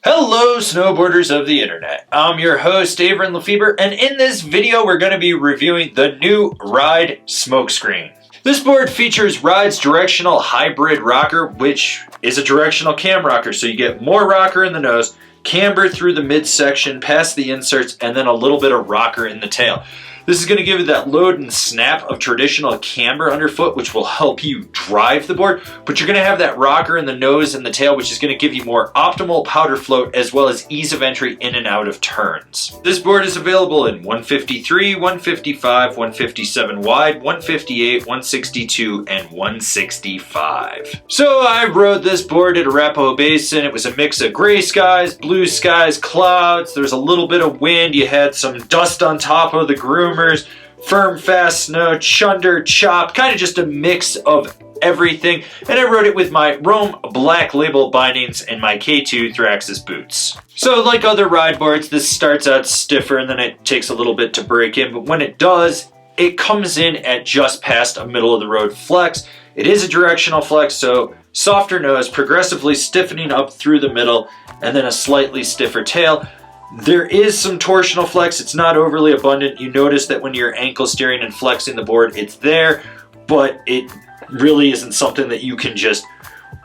Hello snowboarders of the internet, I'm your host Avran LeFeber, and in this video we're going to be reviewing the new Ride Smokescreen. This board features Ride's directional hybrid rocker, which is a directional cam rocker, so you get more rocker in the nose, camber through the midsection, past the inserts, and then a little bit of rocker in the tail. This is going to give you that load and snap of traditional camber underfoot, which will help you drive the board, but you're going to have that rocker in the nose and the tail, which is going to give you more optimal powder float as well as ease of entry in and out of turns. This board is available in 153, 155, 157 wide, 158, 162, and 165. So I rode this board at Arapahoe Basin. It was a mix of gray skies, blue skies, clouds. There's a little bit of wind. You had some dust on top of the groom, firm, fast snow, chunder, chopped, kind of just a mix of everything. And I rode it with my Rome Black Label bindings and my K2 Thraxis boots. So like other ride boards, this starts out stiffer and then it takes a little bit to break in. But when it does, it comes in at just past a middle of the road flex. It is a directional flex, so softer nose, progressively stiffening up through the middle, and then a slightly stiffer tail. There is some torsional flex. It's not overly abundant. You notice that when you're ankle steering and flexing the board, it's there, but it really isn't something that you can just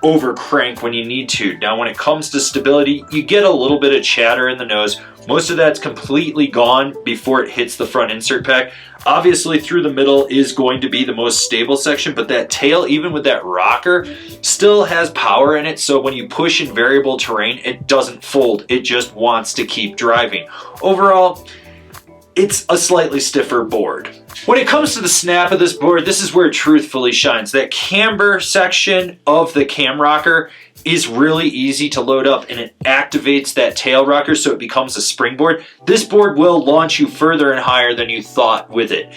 over crank when you need to. Now, when it comes to stability, you get a little bit of chatter in the nose. Most of that's completely gone before it hits the front insert pack. Obviously, through the middle is going to be the most stable section, but that tail, even with that rocker, still has power in it. So when you push in variable terrain, it doesn't fold. It just wants to keep driving. Overall, it's a slightly stiffer board. When it comes to the snap of this board, this is where it truthfully shines. That camber section of the cam rocker is really easy to load up, and it activates that tail rocker so it becomes a springboard. This board will launch you further and higher than you thought with it.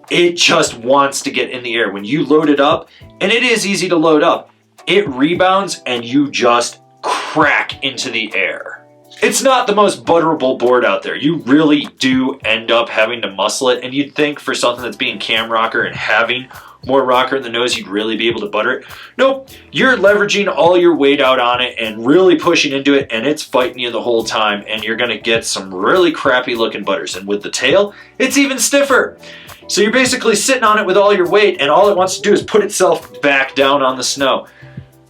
It just wants to get in the air. When you load it up, and it is easy to load up, it rebounds and you just crack into the air. It's not the most butterable board out there. You really do end up having to muscle it, and you'd think for something that's being cam rocker and having more rocker in the nose, you'd really be able to butter it. Nope, you're leveraging all your weight out on it and really pushing into it, and it's fighting you the whole time, and you're gonna get some really crappy looking butters. And with the tail, it's even stiffer. So you're basically sitting on it with all your weight, and all it wants to do is put itself back down on the snow.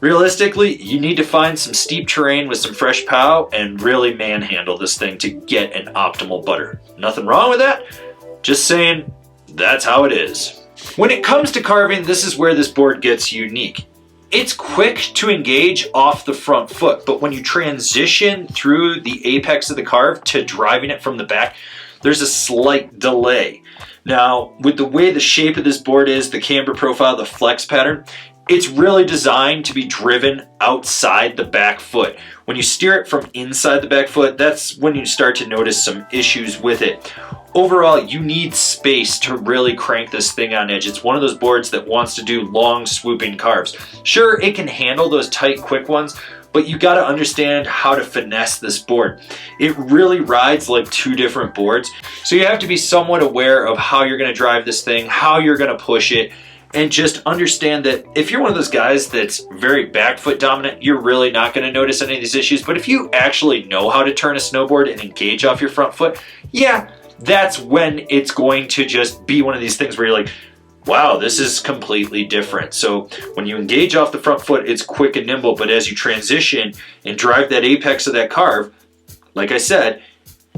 Realistically, you need to find some steep terrain with some fresh pow and really manhandle this thing to get an optimal butter. Nothing wrong with that, just saying that's how it is. When it comes to carving, this is where this board gets unique. It's quick to engage off the front foot, but when you transition through the apex of the carve to driving it from the back, there's a slight delay. Now, with the way the shape of this board is, the camber profile, the flex pattern, it's really designed to be driven outside the back foot. When you steer it from inside the back foot, that's when you start to notice some issues with it. Overall, you need space to really crank this thing on edge. It's one of those boards that wants to do long swooping carves. Sure, it can handle those tight, quick ones, but you gotta understand how to finesse this board. It really rides like two different boards, so you have to be somewhat aware of how you're gonna drive this thing, how you're gonna push it, and just understand that if you're one of those guys that's very back foot dominant, you're really not going to notice any of these issues. But if you actually know how to turn a snowboard and engage off your front foot, yeah, that's when it's going to just be one of these things where you're like, wow, this is completely different. So when you engage off the front foot, it's quick and nimble. But as you transition and drive that apex of that carve, like I said,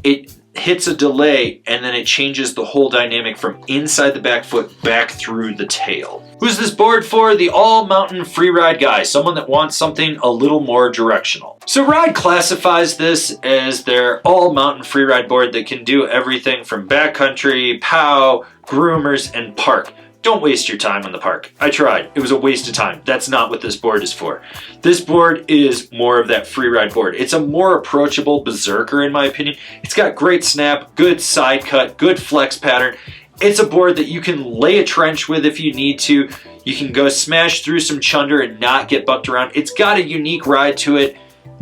it hits a delay, and then it changes the whole dynamic from inside the back foot back through the tail. Who's this board for? The all-mountain freeride guy, someone that wants something a little more directional. So Ride classifies this as their all-mountain freeride board that can do everything from backcountry, POW, groomers, and park. Don't waste your time on the park. I tried. It was a waste of time. That's not what this board is for. This board is more of that freeride board. It's a more approachable berserker in my opinion. It's got great snap, good side cut, good flex pattern. It's a board that you can lay a trench with if you need to. You can go smash through some chunder and not get bucked around. It's got a unique ride to it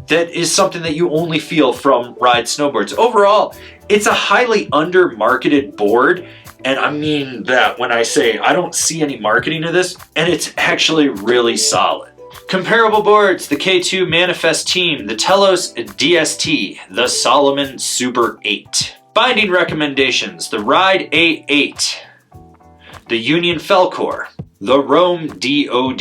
that is something that you only feel from Ride snowboards. Overall, it's a highly under-marketed board. And I mean that when I say I don't see any marketing of this, and it's actually really solid. Comparable boards, the K2 Manifest Team, the Telos DST, the Solomon Super 8. Binding recommendations, the Ride A8, the Union Felcor, the Rome DOD.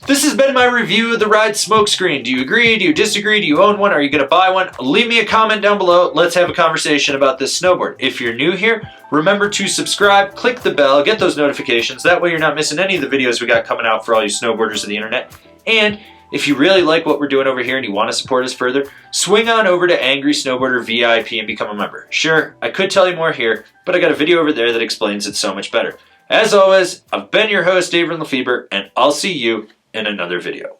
This has been my review of the Ride Smokescreen. Do you agree? Do you disagree? Do you own one? Are you going to buy one? Leave me a comment down below. Let's have a conversation about this snowboard. If you're new here, remember to subscribe, click the bell, get those notifications. That way you're not missing any of the videos we got coming out for all you snowboarders of the internet. And if you really like what we're doing over here and you want to support us further, swing on over to Angry Snowboarder VIP and become a member. Sure, I could tell you more here, but I got a video over there that explains it so much better. As always, I've been your host, Avran LeFeber, and I'll see you in another video.